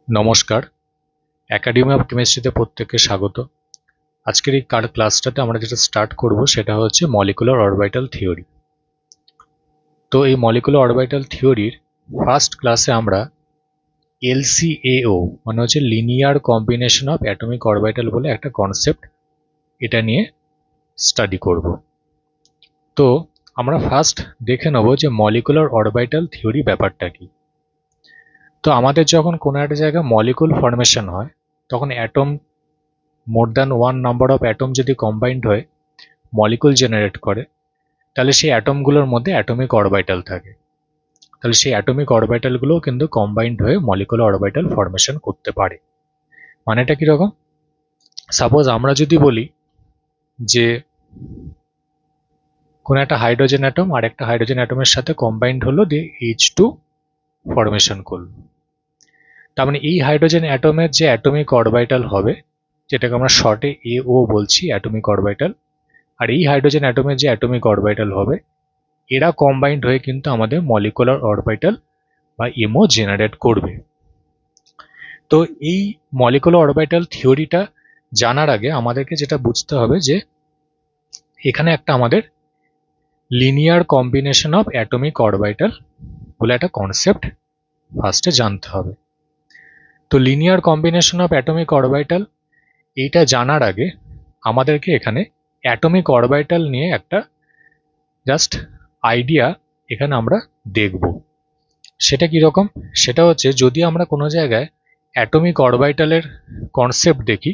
নমস্কার, academy of কেমিস্ট্রিতে প্রত্যেককে স্বাগত। আজকের এই ক্লাসটাতে আমরা যেটা স্টার্ট করব সেটা হচ্ছে মলিকুলার অরবিটাল থিওরি। তো এই মলিকুলার অরবিটাল থিওরির ফার্স্ট ক্লাসে আমরা এলসিএও মানে হচ্ছে linear combination of atomic orbital বলে একটা কনসেপ্ট, এটা নিয়ে স্টাডি করব। তো আমরা ফার্স্ট দেখে নেব যে মলিকুলার অরবিটাল থিওরি ব্যাপারটা কি। তো আমাদের যখন কোনো একটা জায়গায় মলিকুল ফর্মেশন হয় তখন atom more than one number of atom যদি কম্বাইন্ড হয়ে মলিকুল জেনারেট করে, তাহলে সেই অ্যাটমগুলোর মধ্যে অ্যাটমিক অরবিটাল থাকে। তাহলে সেই অ্যাটমিক অরবিটালগুলোও কিন্তু কম্বাইন্ড হয়ে মলিকুলার অরবিটাল ফর্মেশন করতে পারে। মানেটা কীরকম? সাপোজ আমরা যদি বলি যে কোনো একটা হাইড্রোজেন অ্যাটম আর একটা হাইড্রোজেন অ্যাটমের সাথে কম্বাইন্ড হলো, দিয়ে H2 ফর্মেশন করলো। তার মানে এই হাইড্রোজেন অ্যাটমের যে অ্যাটমিক অরবিটাল হবে, যেটাকে আমরা শর্টে AO বলছি, অ্যাটমিক অরবিটাল, আর এই হাইড্রোজেন অ্যাটমের যে অ্যাটমিক অরবিটাল হবে, এরা কম্বাইন্ড হয়ে কিন্তু আমাদের মলিকুলার অরবিটাল বা এমও জেনারেট করবে। তো এই মলিকুলার অরবিটাল থিওরিটা জানার আগে আমাদেরকে যেটা বুঝতে হবে যে এখানে একটা আমাদের linear combination of atomic orbital বলে একটা কনসেপ্ট ফার্স্টে জানতে হবে। তো linear combination of atomic orbital এইটা জানার আগে আমাদেরকে এখানে অ্যাটমিক অরবিটাল নিয়ে একটা জাস্ট আইডিয়া এখানে আমরা দেখব। সেটা কীরকম? সেটা হচ্ছে যদি আমরা কোনো জায়গায় অ্যাটমিক অরবিটালের কনসেপ্ট দেখি,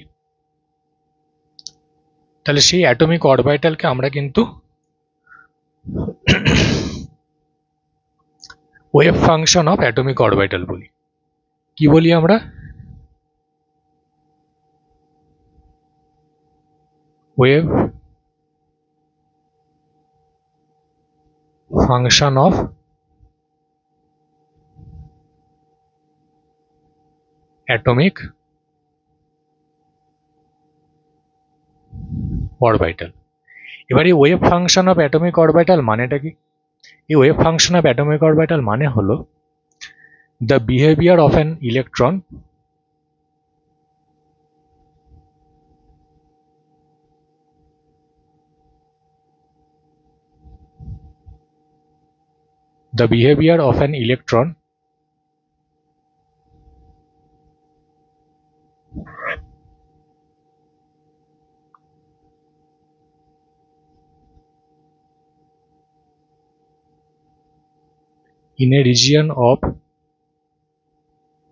তাহলে সেই অ্যাটমিক অরবিটালকে আমরা কিন্তু wave function of atomic orbital বলি। কি বলি আমরা? Wave function of atomic orbital. এবার এই wave function of atomic orbital মানেটা কি? এই wave function of atomic orbital মানে হলো the behaviour of an electron in a region of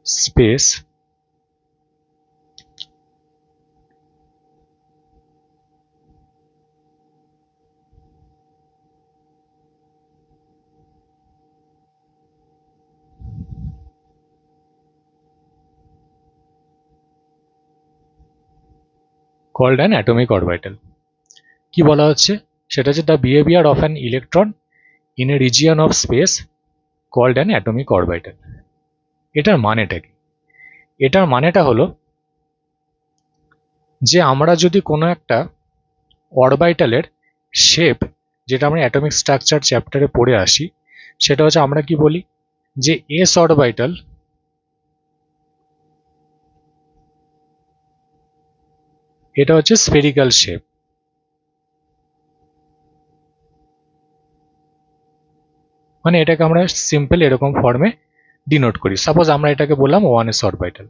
space called an atomic orbital। কি বলা হচ্ছে? সেটা হচ্ছে the behaviour of an electron in a region of space called an atomic orbital. এটার মানেটা কি? এটার মানেটা হলো যে আমরা যদি কোনো একটা অরবিটালের শেপ, যেটা আমরা অ্যাটমিক স্ট্রাকচার চ্যাপ্টারে পড়ে আসি, সেটা হচ্ছে আমরা কি বলি যে এস অরবিটাল এটা হচ্ছে স্ফেরিক্যাল শেপ। মানে এটাকে আমরা সিম্পল এরকম ফর্মে ডিনোট করি। সাপোজ আমরা এটাকে বললাম 1s অরবিটাল।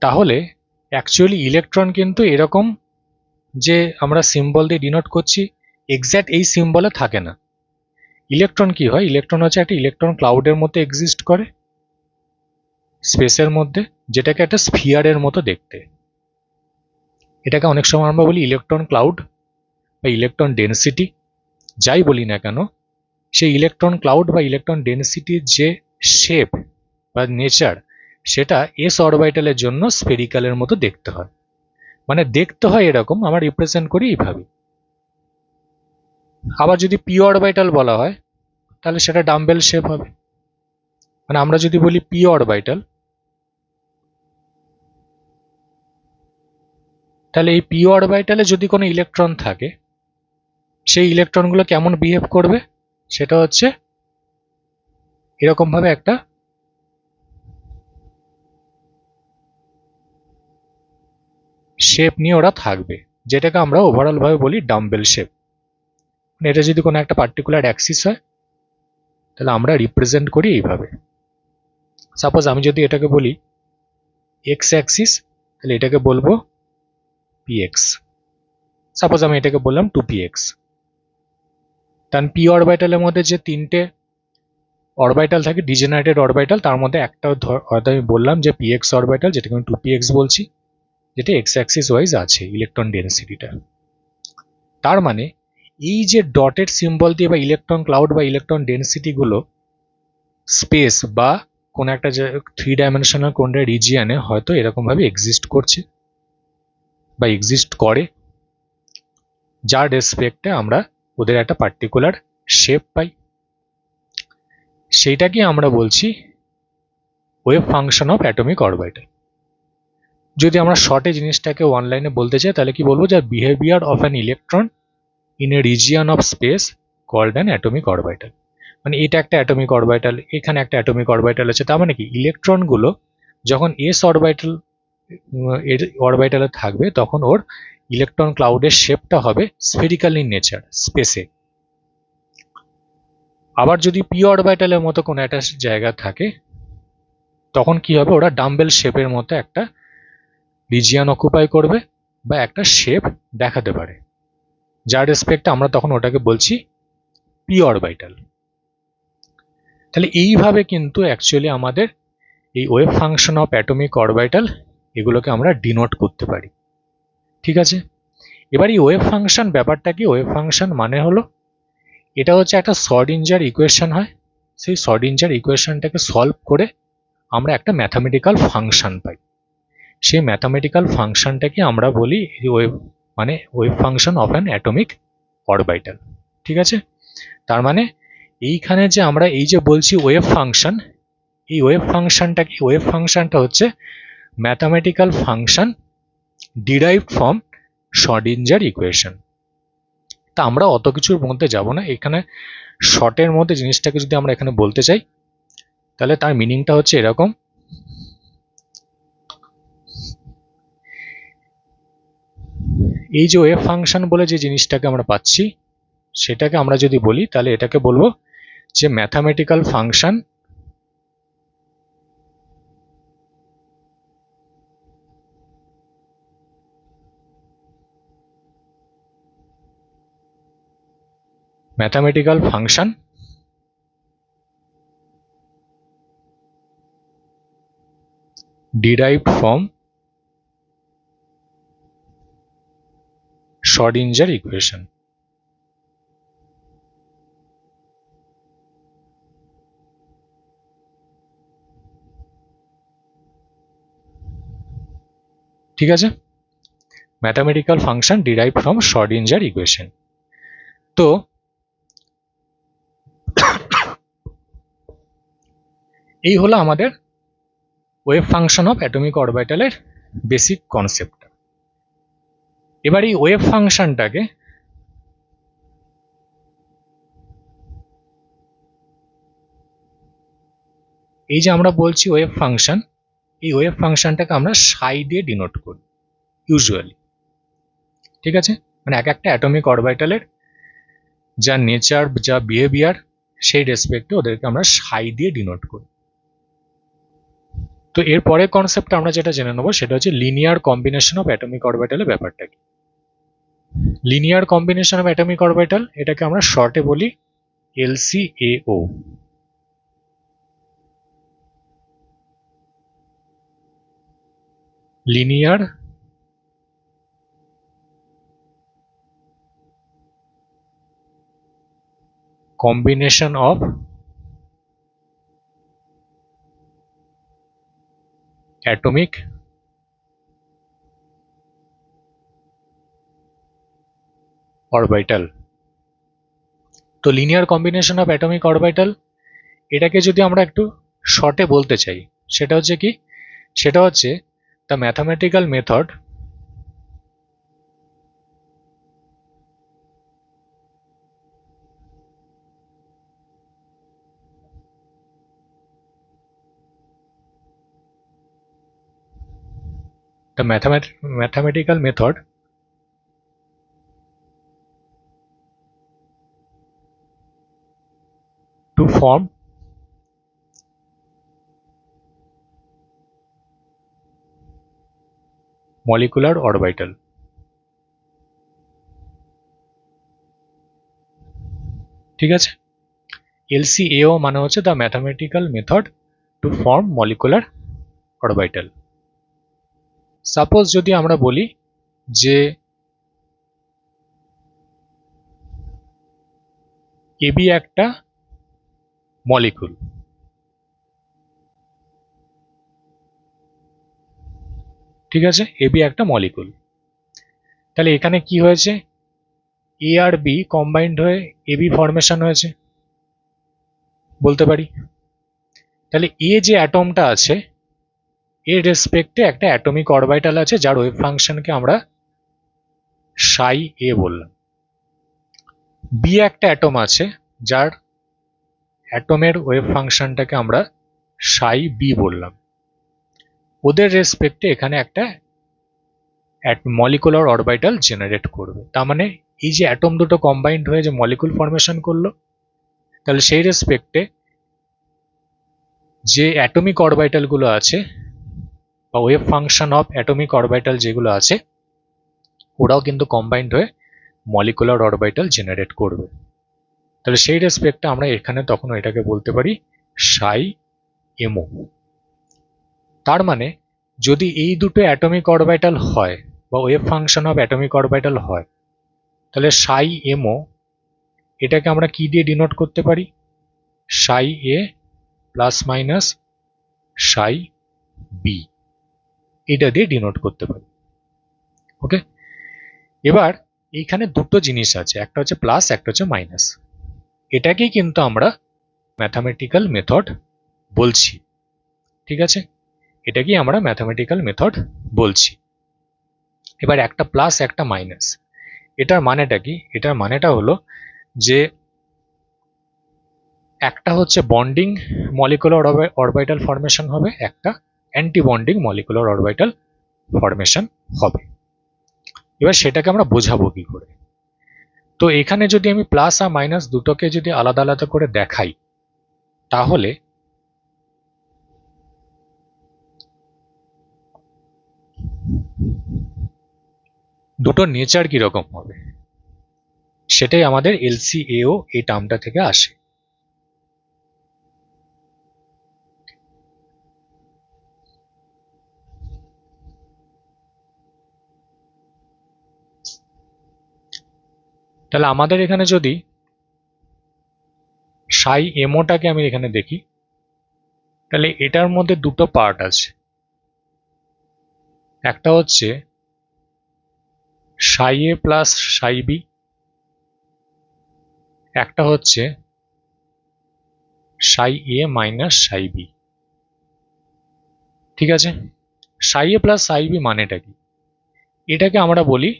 তাহলে অ্যাকচুয়ালি ইলেকট্রন কিন্তু এরকম যে আমরা সিম্বল দিয়ে ডিনোট করছি, এক্স্যাক্ট এই সিম্বলে থাকে না। ইলেকট্রন কি হয়? ইলেকট্রন হচ্ছে একটা ইলেকট্রন ক্লাউডের মধ্যে এক্সিস্ট করে স্পেসের মধ্যে, যেটাকে একটা স্ফিয়ারের মতো দেখতে। এটাকে অনেক সময় আমরা বলি ইলেকট্রন ক্লাউড বা ইলেকট্রন ডেনসিটি, যাই বলি না কেন, সেই ইলেকট্রন ক্লাউড বা ইলেকট্রন ডেনসিটির যে শেপ বা নেচার, সেটা এস অরবিটালের জন্য স্ফেরিক্যালের মতো দেখতে হয়। মানে দেখতে হয় এরকম, আমরা রিপ্রেজেন্ট করি এইভাবে। আবার যদি পি অরবিটাল বলা হয় তাহলে সেটা ডাম্বেল শেপ হবে। মানে আমরা যদি বলি পি অরবিটাল, তাহলে এই পি অরবিটালে যদি কোনো ইলেকট্রন থাকে, সেই ইলেকট্রনগুলো কেমন বিহেভ করবে? সেটা হচ্ছে এরকম ভাবে একটা শেপ নিয়ে ওরা থাকবে, যেটাকে আমরা ওভারঅল ভাবে বলি ডাম্বেল শেপ। এটা যদি কোনো একটা পার্টিকুলার অ্যাক্সিস হয় তাহলে আমরা রিপ্রেজেন্ট করি এইভাবে। সাপোজ আমি যদি এটাকে বলি এক্স অ্যাক্সিস, তাহলে এটাকে বলবো পিএক্স। সাপোজ আমি এটাকে বললাম 2px। কারণ পি অরবিটালের মধ্যে যে তিনটে অরবিটাল থাকে ডিজেনারেটেড অরবিটাল, তার মধ্যে একটা হয়তো আমি বললাম যে পিএক্স অরবিটাল, যেটাকে আমি 2px বলছি, যেটা এক্স অ্যাক্সিস ওয়াইজ আছে ইলেকট্রন ডেন্সিটিটা। তার মানে এই যে ডটেড সিম্বল দিয়ে বা ইলেকট্রন ক্লাউড বা ইলেকট্রন ডেন্সিটি গুলো স্পেস বা কোন একটা 3 ডাইমেনশনাল কোন রিজিয়নে হয়তো এরকম ভাবে এক্সিস্ট করছে বা এক্সিস্ট করে, যার রেসপেক্টে আমরা ওদের একটা পার্টিকুলার শেপ পাই। সেইটাকে আমরা বলছি wave function of atomic orbital. যদি আমরা শর্টে জিনিসটাকে অনলাইনে বলতে চাই তাহলে কি বলবো, যে behaviour of an electron in a region of space called an atomic orbital. মানে এটা একটা অ্যাটমিক অরবিটাল, এখানে একটা অ্যাটমিক অরবিটাল আছে, তার মানে কি ইলেকট্রনগুলো যখন এস অরবিটাল এর অরবিটালে থাকবে তখন ওর ইলেকট্রন ক্লাউডের শেপটা হবে স্ফেরিক্যাল ইন নেচার স্পেসে। আবার যদি পি অরবিটালের মতো কোনো একটা জায়গা থাকে তখন কি হবে, ওরা ডাম্বেল শেপের মতো একটা রিজিয়ন অকুপাই করবে বা একটা শেপ দেখাতে পারে, যার রেসপেক্টে আমরা তখন ওটাকে বলছি পি অরবিটাল। তাহলে এইভাবে কিন্তু অ্যাকচুয়ালি আমাদের এই wave function of atomic orbital এগুলোকে আমরা ডিনোট করতে পারি। ঠিক আছে, এবার এই ওয়েভ ফাংশন ব্যাপারটা কি, ওয়েভ ফাংশন মানে হলো এটা হচ্ছে একটা শর্ডিঞ্জার ইকুয়েশন হয়, সেই শর্ডিঞ্জার ইকুয়েশনটাকে সলভ করে আমরা একটা ম্যাথামেটিক্যাল ফাংশন পাই, সেই ম্যাথামেটিক্যাল ফাংশনটাকে আমরা বলি ওয়েভ, মানে wave function of an atomic orbital. ঠিক আছে, তার মানে এইখানে যে আমরা এই যে বলছি ওয়েভ ফাংশন, এই ওয়েভ ফাংশনটা কি, ওয়েভ ফাংশনটা হচ্ছে mathematical function derived from Schrodinger equation. তা আমরা অত কিছুর মধ্যে যাব না, এখানে শর্টের মধ্যে জিনিসটাকে যদি আমরা এখানে বলতে চাই তাহলে তার মিনিংটা হচ্ছে এরকম, এই যে ওয়েভ ফাংশন বলে যে জিনিসটাকে আমরা পাচ্ছি সেটাকে আমরা যদি বলি তাহলে এটাকে বলবো যে mathematical function derived from Schrodinger equation। ঠিক আছে, mathematical function derive from Schrodinger equation. তো এই হলো আমাদের ওয়েভ ফাংশন অফ অ্যাটমিক অরবিটালের বেসিক কনসেপ্ট। এবার এই ওয়েভ ফাংশনটাকে এই যে আমরা বলছি ওয়েভ ফাংশন, এই ওয়েভ ফাংশনটাকে আমরা সাই দিয়ে ডিনোট করি ইউজুয়ালি। ঠিক আছে, মানে এক একটা অ্যাটমিক অরবিটালের যা নেচার যা বিহেভিয়ার সেই রেসপেক্টে ওদেরকে আমরা সাই দিয়ে ডিনোট করি। তো এর পরের কনসেপ্ট আমরা যেটা জেনে নেবো সেটা হচ্ছে লিনিয়ার কম্বিনেশন অফ অ্যাটমিক অরবিটালের ব্যাপারটা কি। Linear combination of atomic orbital এটাকে আমরা শর্টে বলি LCAO। Linear combination of atomic orbital। তো linear combination of atomic orbital এটাকে যদি আমরা একটু শর্টে বলতে চাই সেটা হচ্ছে কি, সেটা হচ্ছে the mathematical method the mathematical method to form molecular orbital. ঠিক আছে, LCAO মানে হচ্ছে the mathematical method to form molecular orbital. Suppose যদি আমরা বলি যে AB একটা মলিকুল, ঠিক আছে, AB একটা মলিকুল, তাহলে এখানে কি হয়েছে, A আর B কম্বাইন্ড হয়ে AB ফরমেশন হয়েছে বলতে পারি। তাহলে A যে অ্যাটমটা আছে এর রেসপেক্টে একটা অ্যাটমিক অরবিটাল আছে যার ওয়েভ ফাংশনকে আমরা সাই A বললাম। B একটা অ্যাটম আছে যার অ্যাটমের ওয়েভ ফাংশনটাকে আমরা সাই B বললাম। ওদের রেসপেক্টে এখানে একটা মলিকুলার অরবিটাল জেনারেট করবে। তার মানে এই যে অ্যাটম দুটো কম্বাইন্ড হয়ে যে মলিকুল ফরমেশন করলো, তাহলে সেই রেসপেক্টে যে অ্যাটমিক অরবিটাল গুলো আছে বা wave function of atomic orbital যেগুলো আছে ওরাও কিন্তু কম্বাইন্ড হয়ে মলিকুলার অরবিটাল জেনারেট করবে। তাহলে সেই রেসপেক্টে আমরা এখানে তখন এটাকে বলতে পারি সাই এমও। তার মানে যদি এই দুটো অ্যাটমিক অরবিটাল হয় বা wave function of atomic orbital হয়, তাহলে সাই এমও এটাকে আমরা কি দিয়ে ডিনোট করতে পারি, সাই এ প্লাস মাইনাস সাই বি, এটা দিয়ে ডিনোট করতে পারি। ওকে, এবার এইখানে দুটো জিনিস আছে, একটা হচ্ছে প্লাস একটা হচ্ছে মাইনাস, এটাকেই কিন্তু আমরা ম্যাথামেটিক্যাল মেথড বলছি। ঠিক আছে, এটাকেই আমরা ম্যাথামেটিক্যাল মেথড বলছি। এবার একটা প্লাস একটা মাইনাস, এটার মানেটা কি, এটার মানেটা হলো যে একটা হচ্ছে বন্ডিং মলিকুলার অরবিটাল ফরমেশন হবে, একটা anti bonding molecular orbital formation হবে। এবার সেটাকে আমরা বোঝাবো কি করে, তো এখানে যদি আমি প্লাস আর মাইনাস দুটোকে যদি আলাদা আলাদা করে দেখাই, তাহলে দুটো নেচার কিরকম হবে সেটাই আমাদের LCAO এই টার্মটা থেকে আসে। তাহলে আমাদের এখানে যদি সাই এমওটাকে আমি এখানে দেখি, তাহলে এটার মধ্যে দুটো পার্ট আছে, একটা হচ্ছে সাই এ প্লাস সাই বি, একটা হচ্ছে সাই এ মাইনাস সাই বি। ঠিক আছে, সাই এ প্লাস সাই বি মানেটা কি, এটাকে আমরা বলি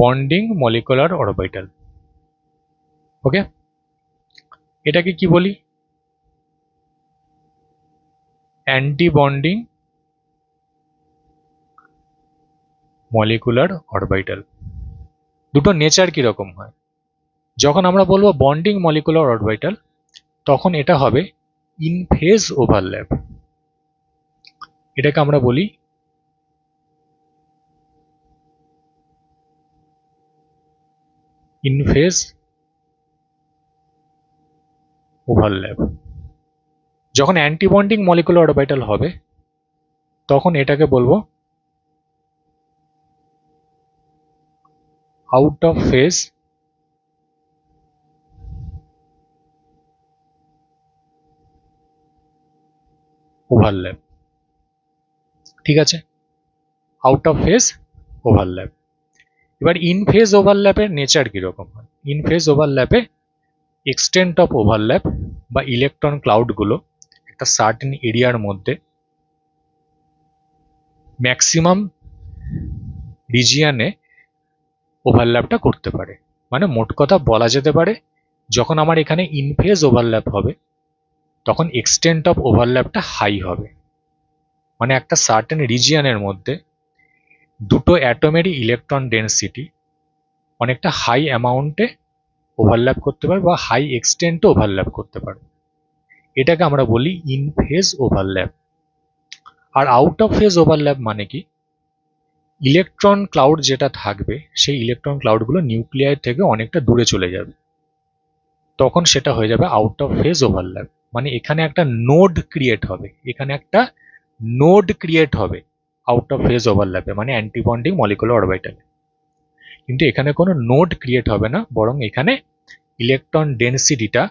বন্ডিং মলিকুলার অরবিটাল। ওকে, এটাকে কি বলি, অ্যান্টি বন্ডিং মলিকুলার অরবিটাল। দুটো নেচার কিরকম হয়, যখন আমরা বলবো বন্ডিং মলিকুলার অরবিটাল তখন এটা হবে ইন ফেজ ওভারল্যাপ, এটাকে আমরা বলি ইন ফেজ ওভারল্যাপ। যখন অ্যান্টি বন্ডিং মলিকুলার অরবিটাল হবে তখন এটাকে বলবো আউট অফ ফেজ ওভারল্যাপ। ঠিক আছে, আউট অফ ফেজ ওভারল্যাপ। এবার ইন ফেজ ওভারল্যাপের নেচার কিরকম হয়, ইন ফেজ ওভারল্যাপে এক্সটেন্ট অফ ওভারল্যাপ বা ইলেকট্রন ক্লাউডগুলো একটা সার্টেন এরিয়ার মধ্যে ম্যাক্সিমাম রিজিয়নে ওভারল্যাপটা করতে পারে। মানে মোট কথা বলা যেতে পারে যখন আমার এখানে ইনফেজ ওভারল্যাপ হবে তখন এক্সটেন্ট অফ ওভারল্যাপটা হাই হবে। মানে একটা সার্টেন রিজিয়নের মধ্যে দুটো অ্যাটমেরই ইলেকট্রন ডেন্সিটি অনেকটা হাই অ্যামাউন্টে ওভারল্যাপ করতে পারে বা হাই এক্সটেন্টে ওভারল্যাপ করতে পারে। এটাকে আমরা বলি ইন ফেজ ওভারল্যাপ। আর আউট অফ ফেজ ওভারল্যাপ মানে কি, ইলেকট্রন ক্লাউড যেটা থাকবে সেই ইলেকট্রন ক্লাউডগুলো নিউক্লিয়ার থেকে অনেকটা দূরে চলে যাবে, তখন সেটা হয়ে যাবে আউট অফ ফেজ ওভারল্যাপ। মানে এখানে একটা নোড ক্রিয়েট হবে, এখানে একটা নোড ক্রিয়েট হবে আউট অফ ফেজ ওভারল্যাপে, মানে অ্যান্টিবন্ডিং মলিকুলার অরবিটালে। কিন্তু এখানে কোনো নোড ক্রিয়েট হবে না, বরং এখানে ইলেকট্রন ডেন্সিটিটা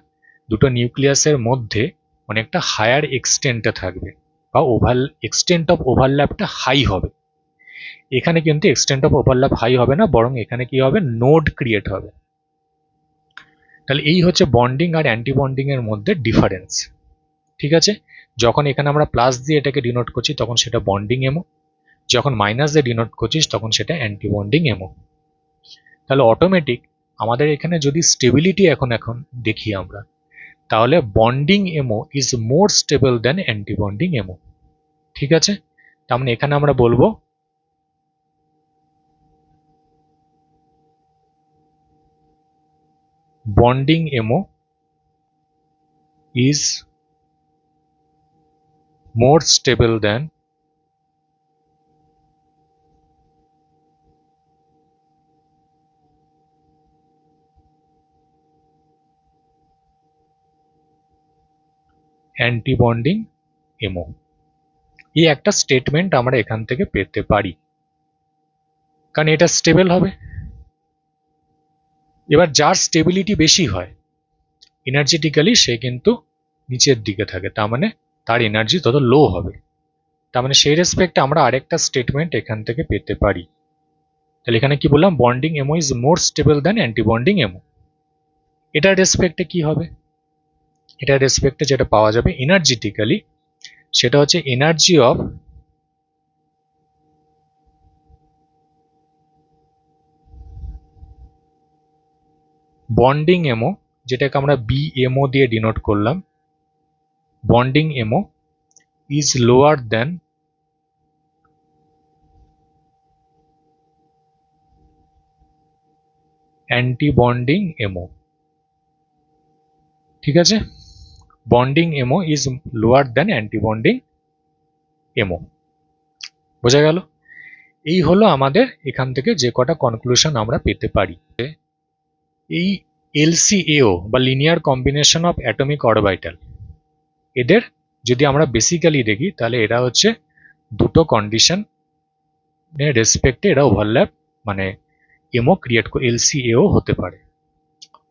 দুটো নিউক্লিয়াসের মধ্যে অনেকটা হায়ার এক্সটেন্টে থাকবে বা এক্সটেন্ট অফ ওভারল্যাপটা হাই হবে। এখানে কিন্তু এক্সটেন্ট অফ ওভারল্যাপ হাই হবে না, বরং এখানে কি হবে, নোড ক্রিয়েট হবে। তাহলে এই হচ্ছে বন্ডিং আর অ্যান্টি বন্ডিং এর মধ্যে ডিফারেন্স। ঠিক আছে, যখন এখানে আমরা প্লাস দিয়ে এটাকে ডিনোট করছি তখন সেটা বন্ডিং এমো, যখন মাইনাস দিয়ে ডিনোট করছিস তখন সেটা অ্যান্টি বন্ডিং এমো। তাহলে অটোমেটিক আমাদের এখানে যদি স্টেবিলিটি এখন দেখি আমরা, তাহলে bonding MO is more stable than antibonding MO. ঠিক আছে, তার মানে এখানে আমরা বলবো bonding MO is more stable than antibonding MO. এই একটা স্টেটমেন্ট আমরা এখান থেকে পেতে পারি, কারণ এটা স্টেবল হবে। এবার যার স্টেবিলিটি বেশি হয় এনার্জেটিক্যালি সে কিন্তু নিচের দিকে থাকে, তার মানে তার এনার্জি তত লো হবে। তার মানে সেই রেসপেক্টে আমরা আরেকটা স্টেটমেন্ট এখান থেকে পেতে পারি। তাহলে এখানে কি বললাম, bonding MO is more stable than antibonding MO. এটার রেসপেক্টে কি হবে, এটার রেসপেক্টে যেটা পাওয়া যাবে এনার্জেটিক্যালি, সেটা হচ্ছে এনার্জি অফ বন্ডিং এমো, যেটাকে আমরা বিএমও দিয়ে ডিনোট করলাম। Bonding MO is lower than antibonding MO. ঠিক আছে, bonding MO is lower than antibonding MO. বোঝা গেল? এই হলো আমাদের এখান থেকে যে কটা কনক্লুশন আমরা পেতে পারি। এই এলসিএও বা linear combination of atomic orbital, এদের যদি আমরা বেসিক্যালি দেখি তাহলে এরা হচ্ছে দুটো কন্ডিশন রেসপেক্টে এরা ওভারল্যাপ মানে এমও ক্রিয়েট করে এলসিএও হতে পারে।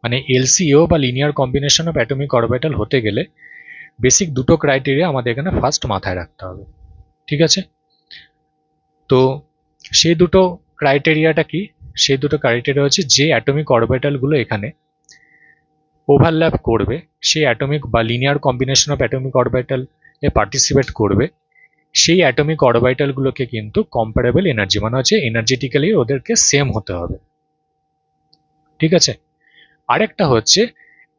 মানে এলসিএও বা linear combination of atomic orbital হতে গেলে বেসিক দুটো ক্রাইটেরিয়া আমাদের এখানে ফার্স্ট মাথায় রাখতে হবে। ঠিক আছে, তো সেই দুটো ক্রাইটেরিয়াটা কি? সেই দুটো ক্রাইটেরিয়া হচ্ছে যে অ্যাটমিক অরবিটালগুলো এখানে ওভারল্যাপ করবে, সেই অ্যাটমিক বা linear combination of atomic orbital A participate করবে, সেই অ্যাটমিক অরবিটালগুলোকে কিন্তু কম্পারেবল এনার্জি মানে হচ্ছে এনার্জেটিক্যালি ওদেরকে সেম হতে হবে। ঠিক আছে, আরেকটা হচ্ছে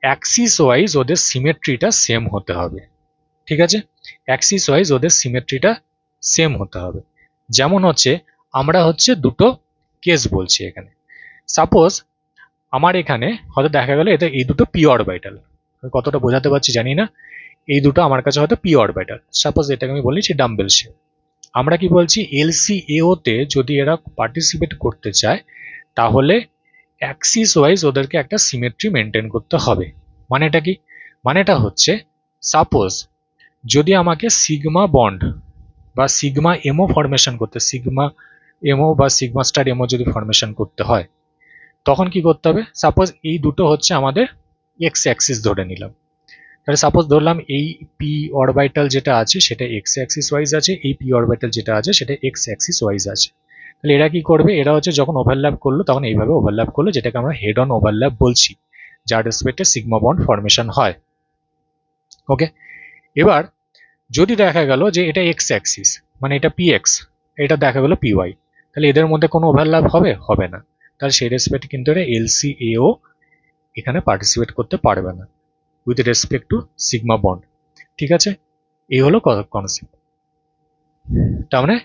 অ্যাক্সিস ওয়াইজ ওদের সিমেট্রিটা সেম হতে হবে। ঠিক আছে, অ্যাক্সিস ওয়াইজ ওদের সিমেট্রিটা সেম হতে হবে। যেমন হচ্ছে আমরা হচ্ছে দুটো কেস বলছি এখানে। সাপোজ আমার এখানে হয়তো দেখা গেল এটা এই দুটো পি অরবিটাল, কতটা বোঝাতে পারছি জানি না, এই দুটো আমার কাছে হয়তো পি অরবিটাল। সাপোজ এটাকে আমি বলেছি ডাম্বেল শেপ। আমরা কি বলছি, এলসিএও তে যদি এরা পার্টিসিপেট করতে চায় তাহলে অ্যাক্সিস ওয়াইজ ওদেরকে একটা সিমেট্রি মেনটেন করতে হবে। মানেটা কি? মানেটা হচ্ছে সাপোজ যদি আমাকে সিগমা বন্ড বা সিগমা এমও ফরমেশন করতে, সিগমা এমও বা সিগমা স্টার এমও যদি ফরমেশন করতে হয় তখন কি করতে হবে, সাপোজ এই দুটো হচ্ছে আমাদের এক্স অ্যাক্সিস ধরে নিলাম। তাহলে সাপোজ ধরলাম এই পি অরবিটাল যেটা আছে সেটা এক্স অ্যাক্সিস ওয়াইজ আছে, এই পি অরবিটাল যেটা আছে সেটা এক্স অ্যাক্সিস ওয়াইজ আছে। তাহলে এরা কি করবে, এরা হচ্ছে যখন ওভারল্যাপ করলো তখন এইভাবে ওভারল্যাপ করলো, যেটাকে আমরা হেড অন ওভারল্যাপ বলছি, যার রেসপেক্টে সিগমা বন্ড ফরমেশন হয়। ওকে, এবার যদি দেখা গেল যে এটা এক্স অ্যাক্সিস মানে এটা পি এক্স, এটা দেখা গেল পি ওয়াই, তাহলে এদের মধ্যে কোনো ওভারল্যাপ হবে? হবে না। তাহলে সেই রেসপেক্টে কিন্তু এটা এলসিএও এখানে পার্টিসিপেট করতে পারবে না with respect to sigma bond. ঠিক আছে, এই হলো কনসেপ্ট। তার মানে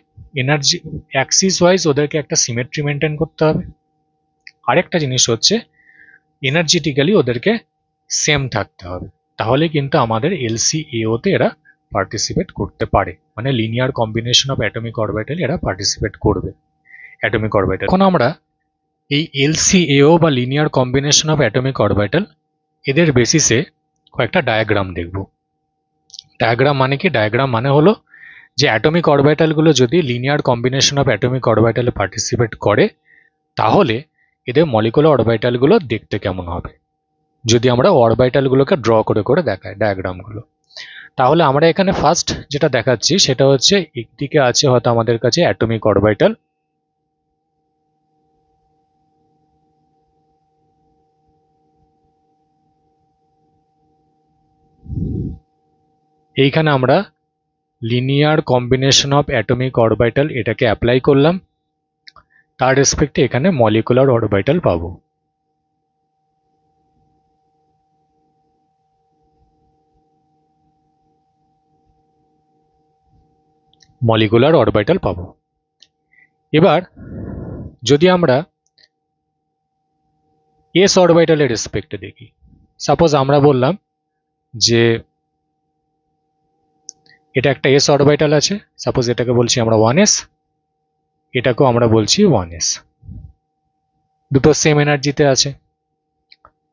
এনার্জি অ্যাক্সিস ওয়াইজ ওদেরকে একটা সিমেট্রি মেনটেন করতে হবে। আরেকটা জিনিস হচ্ছে এনার্জেটিক্যালি ওদেরকে সেম থাকতে হবে, তাহলে কিন্তু আমাদের এলসিএওতে এরা পার্টিসিপেট করতে পারে, মানে linear combination of atomic orbital এরা পার্টিসিপেট করবে অ্যাটমিক অরবিটাল। এখন আমরা এই এলসিএও বা linear combination of atomic orbital এদের বেসিসে কয়েকটা ডায়াগ্রাম দেখব। ডায়াগ্রাম মানে কি? ডায়াগ্রাম মানে হলো যে অ্যাটমিক অরবিটালগুলো যদি লিনিয়ার কম্বিনেশন অফ অ্যাটমিক অরবিটালে পার্টিসিপেট করে তাহলে এদের মলিকুলার অরবিটালগুলো দেখতে কেমন হবে, যদি আমরা অরবিটালগুলোকে ড্র করে করে দেখাই ডায়াগ্রামগুলো। তাহলে আমরা এখানে ফার্স্ট যেটা দেখাচ্ছি সেটা হচ্ছে একদিকে আছে হয়তো আমাদের কাছে অ্যাটমিক অরবিটাল, এইখানে আমরা linear combination of atomic orbital এটাকে অ্যাপ্লাই করলাম, তার রেসপেক্টে এখানে মলিকুলার অরবিটাল পাবো। মলিকুলার অরবিটাল পাবো। এবার যদি আমরা এস অরবিটালের রেসপেক্টে দেখি, সাপোজ আমরা বললাম যে এটা একটা এস অরবিটাল আছে, সাপোজ এটাকে বলছি আমরা 1s, এটাকেও আমরা বলছি 1s, দুটো সেম এনার্জিতে আছে।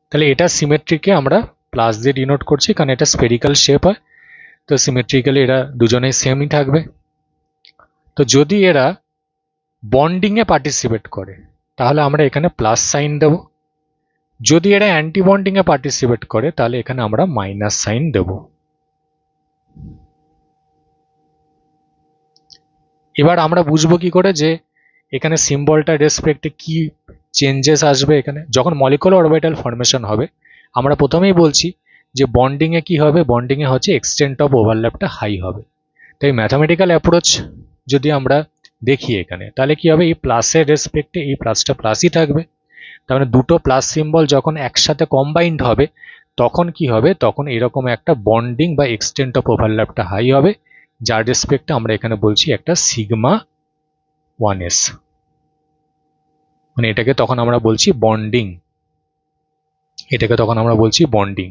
তাহলে এটা সিমেট্রিকে আমরা প্লাস দিয়ে ডিনোট করছি কারণ এটা স্ফেরিক্যাল শেপ হয়, তো সিমেট্রিক্যালি এরা দুজনেই সেমই থাকবে। তো যদি এরা বন্ডিং এ পার্টিসিপেট করে তাহলে আমরা এখানে প্লাস সাইন দেব, যদি এরা অ্যান্টি বন্ডিং এ পার্টিসিপেট করে তাহলে এখানে আমরা মাইনাস সাইন দেব। এবার আমরা বুঝবো কি করে যে এখানে সিম্বলটা রেসপেক্টে কি চেঞ্জেস আসবে। এখানে যখন মলিকুলার অরবিটাল ফরমেশন হবে আমরা প্রথমেই বলছি যে বন্ডিং এ কি হবে, বন্ডিং এ হচ্ছে এক্সটেন্ট অফ ওভারল্যাপটা হাই হবে। তাই ম্যাথামেটিক্যাল অ্যাপ্রোচ যদি আমরা দেখি এখানে তাহলে কি হবে, এই প্লাসের রেসপেক্টে এই প্লাসটা প্লাসই থাকবে, তার মানে দুটো প্লাস সিম্বল যখন একসাথে কম্বাইন্ড হবে তখন কি হবে, তখন এরকম একটা বন্ডিং বা এক্সটেন্ট অফ ওভারল্যাপটা হাই হবে, যার রেসপেক্টে আমরা এখানে বলছি একটা সিগমা 1s, মানে এটাকে তখন আমরা বলছি বন্ডিং, এটাকে তখন আমরা বলছি বন্ডিং।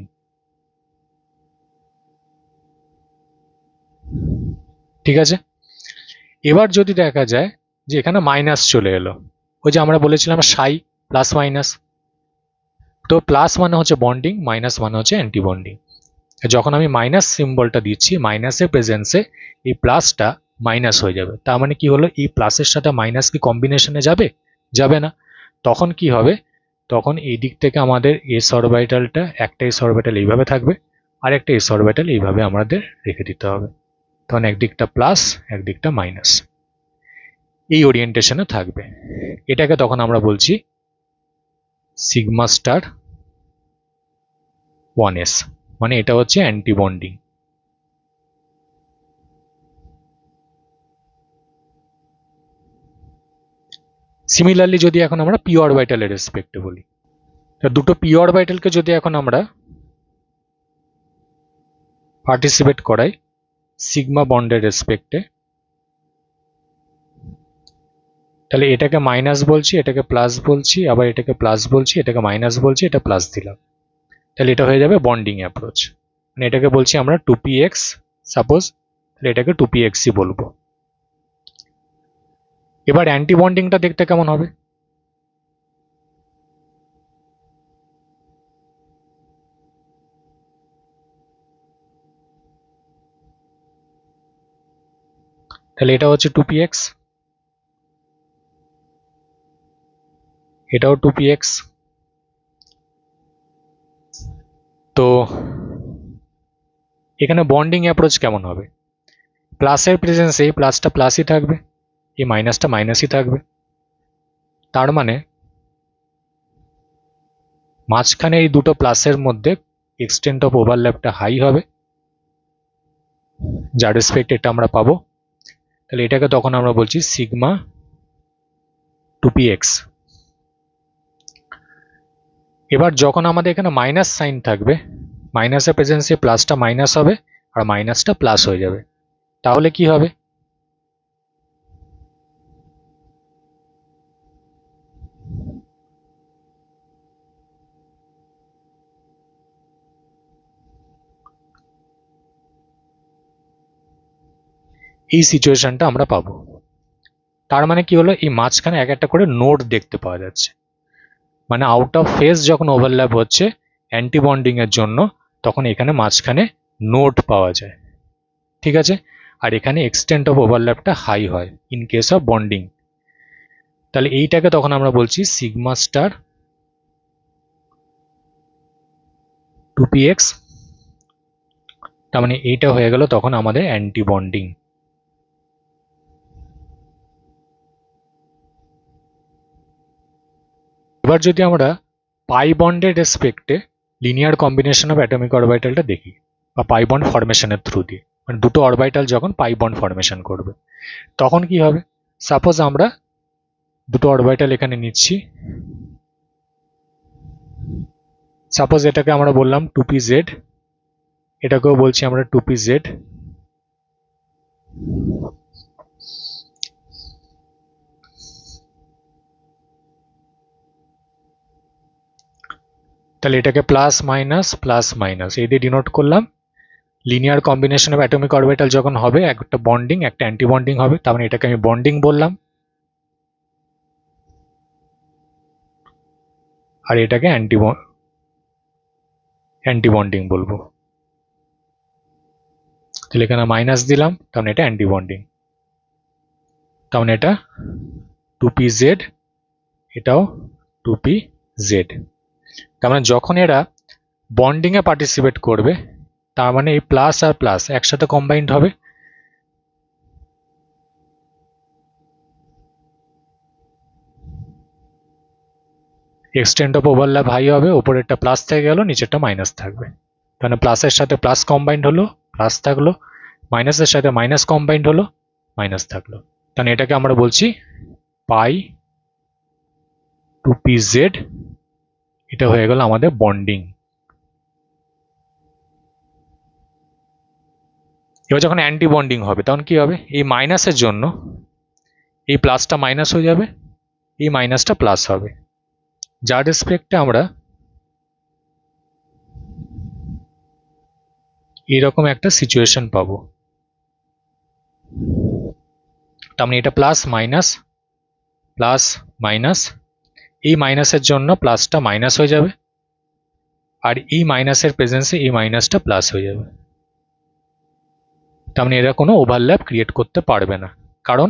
ঠিক আছে, এবার যদি দেখা যায় যে এখানে মাইনাস চলে এলো, ওই যে আমরা বলেছিলাম সাই প্লাস মাইনাস, তো প্লাস মানে হচ্ছে বন্ডিং, মাইনাস মানে হচ্ছে অ্যান্টি বন্ডিং। যখন আমি মাইনাস সিম্বলটা দিচ্ছি মাইনাসের প্রেজেন্সে এই প্লাসটা মাইনাস হয়ে যাবে, তার মানে কি হলো এই প্লাসের সাথে মাইনাস কি কম্বিনেশনে যাবে? যাবে না। তখন কি হবে, তখন এই দিক থেকে আমাদের এস অরবিটালটা একটা এস অরবিটাল এইভাবে থাকবে আর একটা এস অরবিটাল এইভাবে আমাদের রেখে দিতে হবে, তখন একদিকটা প্লাস একদিকটা মাইনাস এই ওরিয়েন্টেশনে থাকবে। এটাকে তখন আমরা বলছি সিগমা স্টার 1s, মানে এটা হচ্ছে অ্যান্টি বন্ডিং। সিমিলারলি যদি এখন আমরা পি অরবিটালের রেসপেক্টে বলি, তো দুটো পি অরবিটালকে যদি এখন আমরা পার্টিসিপেট করাই সিগমা বন্ডের রেসপেক্টে, তাহলে এটাকে মাইনাস বলছি, এটাকে প্লাস বলছি, আবার এটাকে প্লাস বলছি, এটাকে মাইনাস বলছি, এটা প্লাস দিলাম, তাহলে এটা হয়ে যাবে বন্ডিং অ্যাপ্রোচ। মানে এটাকে বলছি আমরা 2px সাপোজ, তাহলে এটাকে 2pxই বলবো। এবার অ্যান্টি বন্ডিংটা দেখতে কেমন হবে, তাহলে এটা হচ্ছে 2px, এটাও 2px। তো এখানে বন্ডিং অ্যাপ্রোচ কেমন হবে, প্লাসের প্রেজেন্সে এই প্লাসটা প্লাসই থাকবে, এই মাইনাসটা মাইনাসই থাকবে, তার মানে মাঝখানে এই দুটো প্লাসের মধ্যে এক্সটেন্ট অফ ওভারল্যাপটা হাই হবে, যার রেসপেক্ট এটা আমরা পাবো। তাহলে এটাকে তখন আমরা বলছি সিগমা 2px। এবার যখন আমাদের এখানে মাইনাস সাইন থাকবে, মাইনাসের প্রেজেন্সে প্লাসটা মাইনাস হবে আর মাইনাসটা প্লাস হয়ে যাবে। তাহলে কি হবে? এই সিচুয়েশনটা আমরা পাবো। তার মানে কি হলো, এই মাঝখানে এক একটা করে নোড দেখতে পাওয়া যাচ্ছে, মানে আউট অফ ফেজ যখন ওভারল্যাপ হচ্ছে অ্যান্টি বন্ডিং এর জন্য, তখন এখানে মাঝখানে নোড পাওয়া যায়। ঠিক আছে, আর এখানে এক্সটেন্ট অফ ওভারল্যাপটা হাই হয় ইন কেস অফ বন্ডিং। তাহলে এইটাকে তখন আমরা বলছি সিগমা স্টার 2px। তার মানে এইটা হয়ে গেল তখন আমাদের অ্যান্টি বন্ডিং। এবার যদি আমরা পাই বন্ডের রেসপেক্টে লিনিয়ার কম্বিনেশন অফ অ্যাটমিক অরবিটালটা দেখি, বা পাই বন্ড ফরমেশনের থ্রু দিয়ে, মানে দুটো অরবিটাল যখন পাই বন্ড ফরমেশন করবে তখন কি হবে। সাপোজ আমরা দুটো অরবিটাল এখানে নিচ্ছি, সাপোজ এটাকে আমরা বললাম 2pz, এটাকেও বলছি আমরা 2pz। তাহলে এটাকে প্লাস মাইনাস এই দিয়ে ডিনোট করলাম। Linear combination of atomic orbital যখন হবে, একটা বন্ডিং একটা অ্যান্টি বন্ডিং হবে, তার মানে এটাকে আমি বন্ডিং বললাম, আর এটাকে অ্যান্টি বন্ডিং বলবো। তাহলে এখানে মাইনাস দিলাম, তার মানে এটা অ্যান্টি বন্ডিং, তার মানে এটা 2pz, এটাও 2pz। তার মানে যখন এরা বন্ডিং এ পার্টিসিপেট করবে, তার মানে এই প্লাস আর প্লাস একসাথে কম্বাইন্ড হবে। এক্সটেন্ট অফ ওভারল্যাপ হাই হবে, উপরেরটা প্লাস থেকে গেল, নিচেরটা মাইনাস থাকবে। তাহলে প্লাসের সাথে প্লাস কম্বাইন্ড হলো, প্লাস থাকলো, মাইনাসের সাথে মাইনাস কম্বাইন্ড হলো, মাইনাস থাকলো। তাহলে এটাকে আমরা বলছি পাই 2pz। এটা হয়ে গেল আমাদের বন্ডিং। এবার যখন অ্যান্টি বন্ডিং হবে তখন কি হবে, এই মাইনাসের জন্য এই প্লাসটা মাইনাস হয়ে যাবে, এই মাইনাসটা প্লাস হবে, যার রেসপেক্টে আমরা এরকম একটা সিচুয়েশন পাবো। তার মানে এটা প্লাস মাইনাস, এই মাইনাসের জন্য প্লাসটা মাইনাস হয়ে যাবে, আর এই মাইনাসের প্রেজেন্সে এই মাইনাসটা প্লাস হয়ে যাবে। তার মানে এরা কোনো ওভারল্যাপ ক্রিয়েট করতে পারবে না, কারণ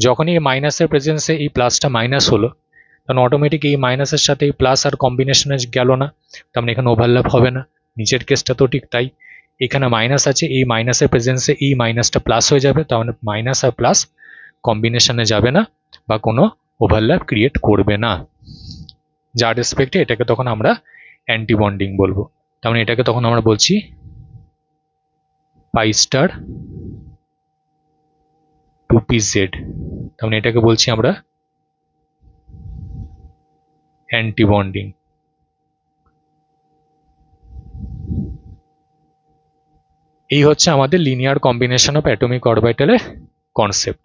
যখনই এই মাইনাসের প্রেজেন্সে এই প্লাসটা মাইনাস হলো, তখন অটোমেটিক এই মাইনাসের সাথে এই প্লাস আর কম্বিনেশনে গেল না, তার মানে এখানে ওভারল্যাপ হবে না। নিচের কেসটা তো ঠিক তাই, এখানে মাইনাস আছে, এই মাইনাসের প্রেজেন্সে এই মাইনাসটা প্লাস হয়ে যাবে, তার মানে মাইনাস আর প্লাস কম্বিনেশনে যাবে না বা কোনো ওভারল্যাপ ক্রিয়েট করবে না, যার রেসপেক্টে এটাকে তখন আমরা অ্যান্টি বন্ডিং বলবো। তার মানে এটাকে তখন আমরা বলছি পাই স্টার 2pz। তার মানে এটাকে বলছি আমরা অ্যান্টি বন্ডিং। এই হচ্ছে আমাদের লিনিয়ার কম্বিনেশন অফ অ্যাটমিক অরবিটালের কনসেপ্ট।